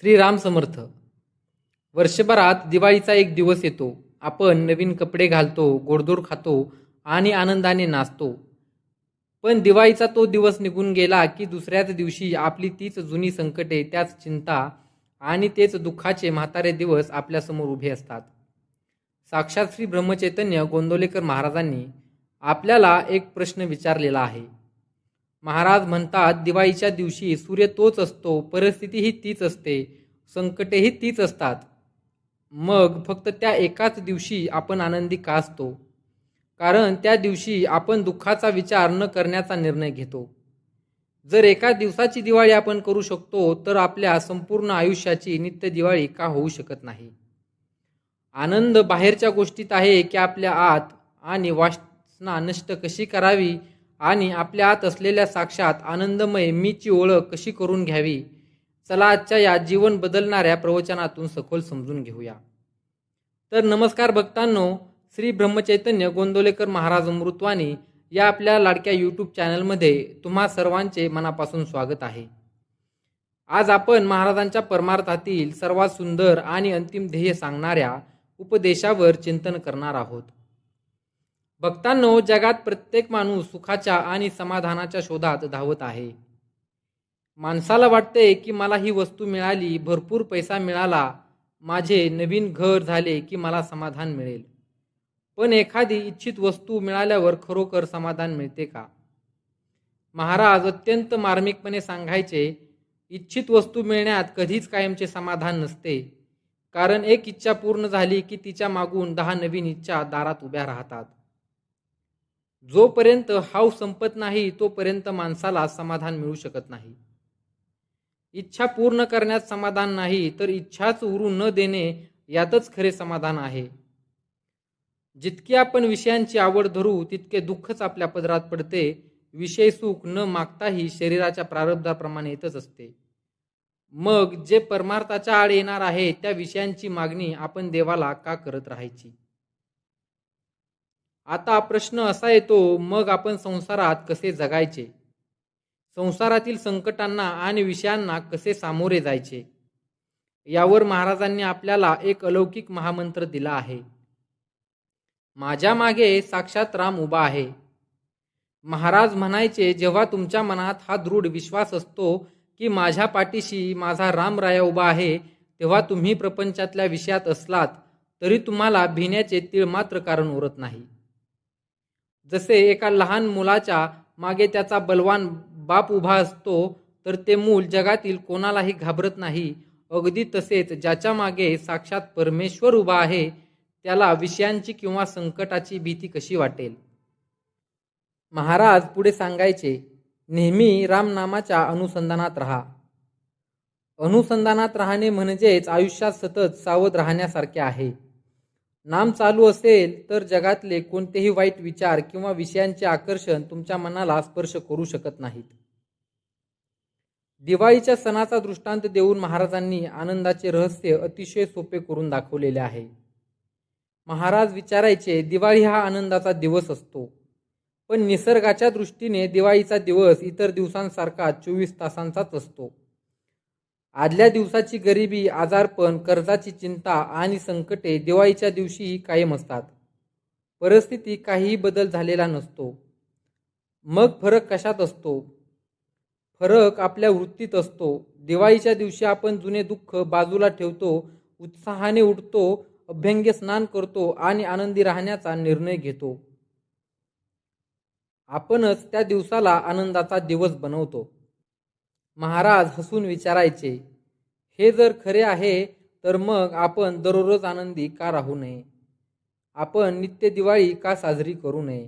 श्रीराम समर्थ. वर्षभरात दिवाळीचा एक दिवस येतो. आपण नवीन कपडे घालतो, गोडधोड खातो आणि आनंदाने नाचतो. पण दिवाळीचा तो दिवस निघून गेला की दुसऱ्याच दिवशी आपली तीच जुनी संकटे, त्याच चिंता आणि तेच दुःखाचे म्हातारे दिवस आपल्यासमोर उभे असतात. साक्षात श्री ब्रह्मचैतन्य गोंदवलेकर महाराजांनी आपल्याला एक प्रश्न विचारलेला आहे. महाराज म्हणतात, दिवाळीच्या दिवशी सूर्य तोच असतो, परिस्थितीही तीच असते, संकटेही तीच असतात. मग फक्त त्या एकाच दिवशी आपण आनंदी का असतो? कारण त्या दिवशी आपण दुःखाचा विचार न करण्याचा निर्णय घेतो. जर एका दिवसाची दिवाळी आपण करू शकतो, तर आपल्या संपूर्ण आयुष्याची नित्य दिवाळी का होऊ शकत नाही? आनंद बाहेरच्या गोष्टीत आहे की आपल्या आत? आणि वासना नष्ट कशी करावी आणि आपल्या आत असलेल्या साक्षात आनंदमय मीची ओळख कशी करून घ्यावी? चला आजच्या या जीवन बदलणाऱ्या प्रवचनातून सखोल समजून घेऊया. तर नमस्कार भक्तांनो, श्री ब्रह्मचैतन्य गोंदवलेकर महाराज अमृतवाणी या आपल्या लाडक्या यूट्यूब चॅनलमध्ये तुम्हा सर्वांचे मनापासून स्वागत आहे. आज आपण महाराजांच्या परमार्थातील सर्वात सुंदर आणि अंतिम ध्येय सांगणाऱ्या उपदेशावर चिंतन करणार आहोत. भक्तांनो, जगात प्रत्येक माणूस सुखाच्या आणि समाधानाच्या शोधात धावत आहे. माणसाला वाटते की मला ही वस्तू मिळाली, भरपूर पैसा मिळाला, माझे नवीन घर झाले की मला समाधान मिळेल. पण एखादी इच्छित वस्तू मिळाल्यावर खरोखर समाधान मिळते का? महाराज अत्यंत मार्मिकपणे सांगायचे, इच्छित वस्तू मिळण्यात कधीच कायमचे समाधान नसते. कारण एक इच्छा पूर्ण झाली की तिच्या मागून 10 नवीन इच्छा दारात उभ्या राहतात. जोपर्यंत हाव संपत नाही तोपर्यंत माणसाला समाधान मिळू शकत नाही. इच्छा पूर्ण करण्यात समाधान नाही, तर इच्छाच उरू न देणे यातच खरे समाधान आहे. जितकी आपण विषयांची आवड धरू तितके दुःखच आपल्या पदरात पडते. विषय सुख न मागताही शरीराच्या प्रारब्धाप्रमाणे येतच असते. मग जे परमार्थाच्या आड येणार आहे त्या विषयांची मागणी आपण देवाला का करत राहायची? आता प्रश्न असा येतो, मग आपण संसारात कसे जगायचे? संसारातील संकटांना आणि विषयांना कसे सामोरे जायचे? यावर महाराजांनी आपल्याला एक अलौकिक महामंत्र दिला आहे. माझ्या मागे साक्षात राम उभा आहे. महाराज म्हणायचे, जेव्हा तुमच्या मनात हा दृढ विश्वास असतो की माझ्या पाठीशी माझा रामराया उभा आहे, तेव्हा तुम्ही प्रपंचातल्या विषयात असलात तरी तुम्हाला भिण्याचे तीळ मात्र कारण उरत नाही. जसे एका लहान मुलाच्या मागे त्याचा बलवान बाप उभा असतो तर ते मूल जगातील कोणालाही घाबरत नाही, अगदी तसेच ज्याच्या मागे साक्षात परमेश्वर उभा आहे त्याला विषयांची किंवा संकटाची भीती कशी वाटेल? महाराज पुढे सांगायचे, नेहमी रामनामाच्या अनुसंधानात राहा. अनुसंधानात राहणे म्हणजेच आयुष्यात सतत सावध राहण्यासारखे आहे. नाम चालू असेल तर जगातले कोणतेही वाईट विचार किंवा विषयांचे आकर्षण तुमच्या मनाला स्पर्श करू शकत नाहीत. दिवाळीच्या सणाचा दृष्टांत देऊन महाराजांनी आनंदाचे रहस्य अतिशय सोपे करून दाखवलेले आहे. महाराज विचारायचे, दिवाळी हा आनंदाचा दिवस असतो, पण निसर्गाच्या दृष्टीने दिवाळीचा दिवस इतर दिवसांसारखा 24 तासांचाच असतो. आदल्या दिवसाची गरिबी, आजारपण, कर्जाची चिंता आणि संकटे दिवाळीच्या दिवशीही कायम असतात. परिस्थिती काहीही बदल झालेला नसतो. मग फरक कशात असतो? फरक आपल्या वृत्तीत असतो. दिवाळीच्या दिवशी आपण जुने दुःख बाजूला ठेवतो, उत्साहाने उठतो, अभ्यंग्य स्नान करतो आणि आनंदी राहण्याचा निर्णय घेतो. आपणच त्या दिवसाला आनंदाचा दिवस बनवतो. महाराज हसून विचारायचे, हे जर खरे आहे तर मग आपण दररोज आनंदी का राहू नये? आपण नित्य दिवाळी का साजरी करू नये?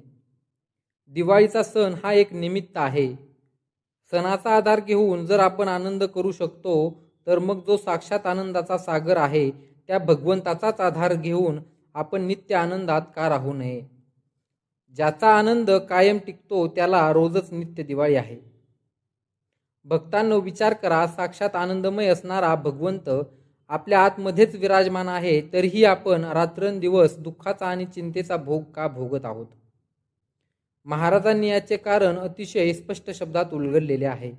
दिवाळीचा सण हा एक निमित्त आहे. सणाचा आधार घेऊन जर आपण आनंद करू शकतो तर मग जो साक्षात आनंदाचा सागर आहे त्या भगवंताचाच आधार घेऊन आपण नित्य आनंदात का राहू नये? ज्याचा आनंद कायम टिकतो त्याला रोजच नित्य दिवाळी आहे. भक्तांनो, विचार करा, साक्षात आनंदमय असणारा भगवंत आपल्या आतमध्येच विराजमान आहे, तरीही आपण रात्रंदिवस दुःखाचा आणि चिंतेचा भोग का भोगत आहोत? महाराजांनी याचे कारण अतिशय स्पष्ट शब्दात उलगडलेले आहे.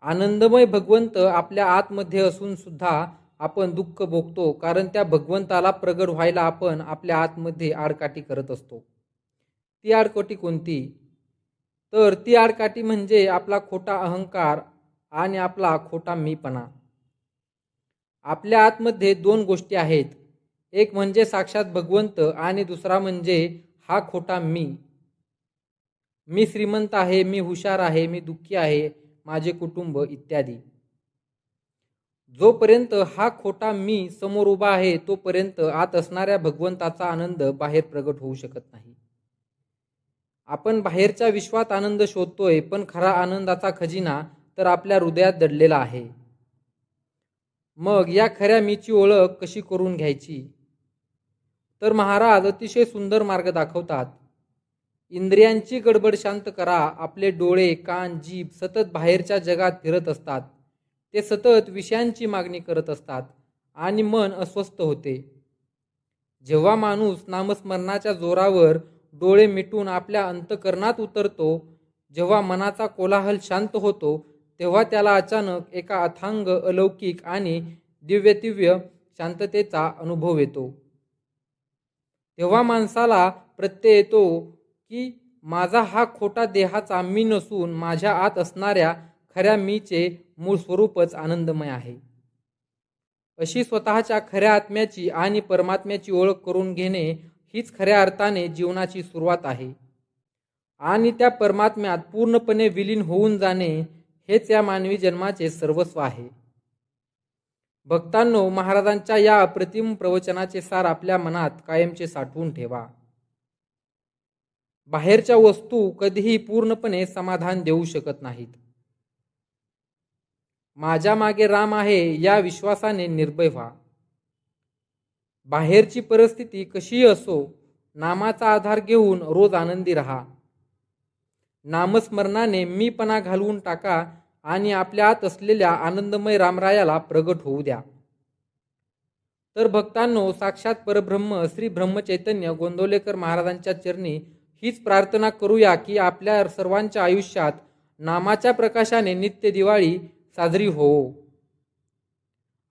आनंदमय भगवंत आपल्या आतमध्ये असून सुद्धा आपण दुःख भोगतो, कारण त्या भगवंताला प्रगट व्हायला आपण आपल्या आतमध्ये आडकाठी करत असतो. ती आडकाठी कोणती? तर ती आडकाठी म्हणजे आपला खोटा अहंकार आणि आपला खोटा मीपणा. आपल्या आतमध्ये दोन गोष्टी आहेत, एक म्हणजे साक्षात भगवंत आणि दुसरा म्हणजे हा खोटा मी. मी श्रीमंत आहे, मी हुशार आहे, मी दुःखी आहे, माझे कुटुंब इत्यादी. जोपर्यंत हा खोटा मी समोर उभा आहे तोपर्यंत आत असणाऱ्या भगवंताचा आनंद बाहेर प्रगट होऊ शकत नाही. आपण बाहेरच्या विश्वात आनंद शोधतोय, पण खरा आनंदाचा खजिना तर आपल्या हृदयात दडलेला आहे. मग या खऱ्या मीची ओळख कशी करून घ्यायची? तर महाराज अतिशय सुंदर मार्ग दाखवतात. इंद्रियांची गडबड शांत करा. आपले डोळे, कान, जीभ सतत बाहेरच्या जगात फिरत असतात. ते सतत विषयांची मागणी करत असतात आणि मन अस्वस्थ होते. जेव्हा माणूस नामस्मरणाच्या जोरावर डोळे मिटून आपल्या अंतःकरणात उतरतो, जेव्हा मनाचा कोलाहल शांत होतो, तेव्हा त्याला अचानक एका अथांग, अलौकिक आणि दिव्यदिव्य शांततेचा अनुभव येतो. तेव्हा माणसाला प्रत्यय येतो की माझा हा खोटा देहाचा मी नसून माझ्या आत असणाऱ्या खऱ्या मीचे मूळ स्वरूपच आनंदमय आहे. अशी स्वतःच्या खऱ्या आत्म्याची आणि परमात्म्याची ओळख करून घेणे हीच खऱ्या अर्थाने जीवनाची सुरुवात आहे. आणि त्या परमात्म्यात पूर्णपणे विलीन होऊन जाणे हेच या मानवी जन्माचे सर्वस्व आहे. भक्तांनो, महाराजांच्या या अप्रतिम प्रवचनाचे सार आपल्या मनात कायमचे साठवून ठेवा. बाहेरच्या वस्तू कधीही पूर्णपणे समाधान देऊ शकत नाहीत. माझ्या मागे राम आहे या विश्वासाने निर्भय व्हा. बाहेरची परिस्थिती कशीही असो, नामाचा आधार घेऊन रोज आनंदी राहा. नामस्मरणाने मीपणा घालवून टाका आणि आपल्या आत असलेल्या आनंदमय रामरायाला प्रगट होऊ द्या. तर भक्तांनो, साक्षात परब्रह्म श्री ब्रह्मचैतन्य गोंदवलेकर महाराजांच्या चरणी हीच प्रार्थना करूया की आपल्या सर्वांच्या आयुष्यात नामाच्या प्रकाशाने नित्य दिवाळी साजरी होवो.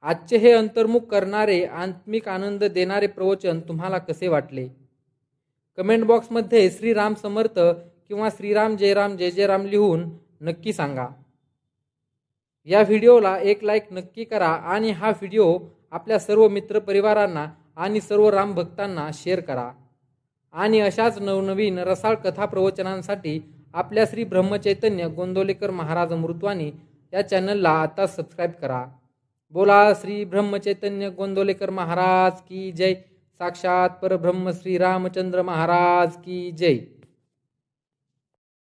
आजचे हे अंतर्मुख करणारे, आत्मिक आनंद देणारे प्रवचन तुम्हाला कसे वाटले? कमेंट बॉक्समध्ये श्रीराम समर्थ किंवा श्रीराम जयराम जय जयराम लिहून नक्की सांगा. या व्हिडिओला एक लाईक नक्की करा आणि हा व्हिडिओ आपल्या सर्व मित्रपरिवारांना आणि सर्व राम भक्तांना शेअर करा. आणि अशाच नवनवीन रसाळ कथा प्रवचनांसाठी आपल्या श्री ब्रह्मचैतन्य गोंदवलेकर महाराज अमृतवाणी या चॅनलला आता सबस्क्राईब करा. बोला श्री ब्रह्मचैतन्य गोंदवलेकर महाराज की जय. साक्षात परब्रह्म श्री रामचंद्र महाराज की जय.